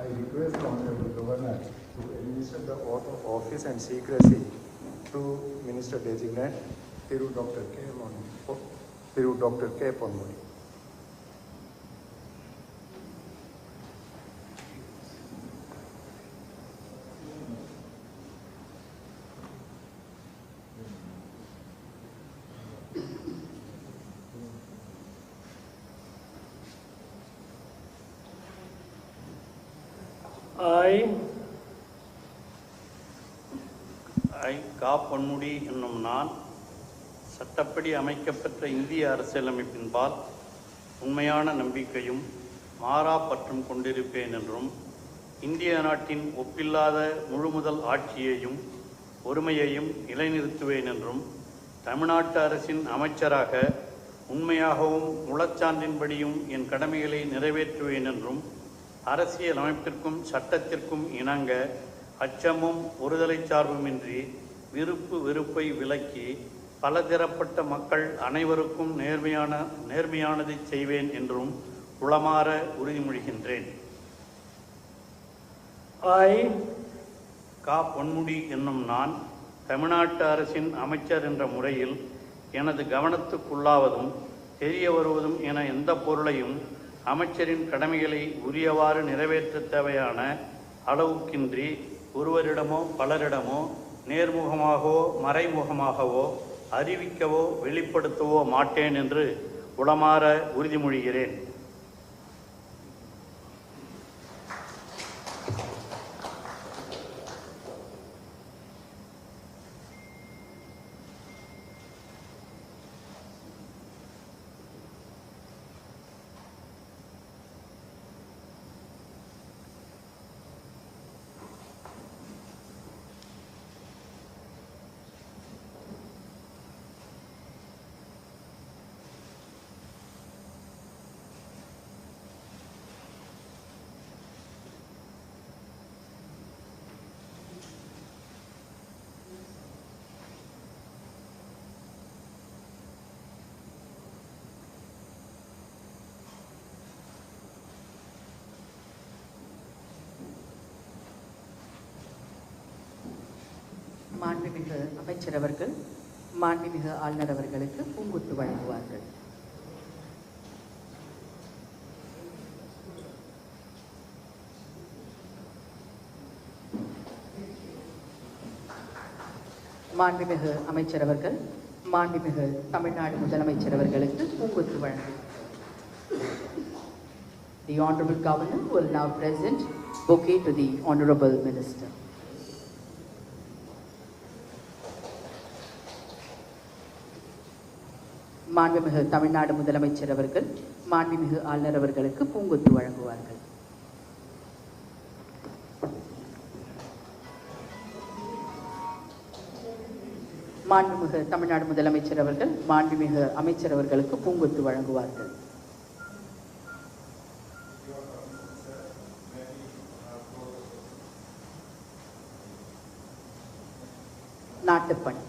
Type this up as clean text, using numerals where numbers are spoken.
I request the Honorable Governor to administer the oath of office and secrecy to Minister Designate Thiru Dr. K. Ponmudi. கா. பொன்முடி என்னும் நான் சட்டப்படி அமைக்கப்பெற்ற இந்திய அரசியலமைப்பின்பால் உண்மையான நம்பிக்கையும் மாறா பற்றும் கொண்டிருப்பேன் என்றும் இந்திய நாட்டின் ஒப்பில்லாத முழுமுதல் ஆட்சியையும் ஒருமையையும் நிலைநிறுத்துவேன் என்றும் தமிழ்நாட்டு அரசின் அமைச்சராக உண்மையாகவும் முழச்சான்றின்படியும் என் கடமைகளை நிறைவேற்றுவேன் என்றும் அரசியல் அமைப்பிற்கும் சட்டத்திற்கும் இணங்க அச்சமும் ஒருதலை சார்புமின்றி விருப்பு வெறுப்பை விலக்கி பலதரப்பட்ட மக்கள் அனைவருக்கும் நேர்மையானதை செய்வேன் என்றும் உளமாற உறுதிமொழிகின்றேன். கா. பொன்முடி என்னும் நான் தமிழ்நாட்டு அரசின் அமைச்சர் என்ற முறையில் எனது கவனத்துக்குள்ளாவதும் தெரிய வருவதும் என எந்த பொருளையும் அமைச்சரின் கடமைகளை உரியவாறு நிறைவேற்ற தேவையான அளவுக்கின்றி ஒருவரிடமோ பலரிடமோ நேர்முகமாகவோ மறைமுகமாகவோ அறிவிக்கவோ வெளிப்படுத்தவோ மாட்டேன் என்று உளமாற உறுதிமொழிகிறேன். மாண்புமிகு அமைச்சர் அவர்கள் மாண்புமிகு ஆளுநர் அவர்களுக்கு பூங்கொத்து வழங்குவார்கள். மாண்புமிகு அமைச்சர் அவர்கள் மாண்புமிகு தமிழ்நாடு முதலமைச்சர் அவர்களுக்கு பூங்கொத்து வழங்குவார். The Honorable Governor will now present bouquet to the Honorable Minister. மாண்புமிகு தமிழ்நாடு முதலமைச்சர் அவர்கள் மாண்புமிகு ஆளுநர் அவர்களுக்கு பூங்கொத்து வழங்குவார்கள். மாண்புமிகு தமிழ்நாடு முதலமைச்சர் அவர்கள் மாண்புமிகு அமைச்சர் அவர்களுக்கு பூங்கொத்து வழங்குவார்கள். நாட்டுப்பணி.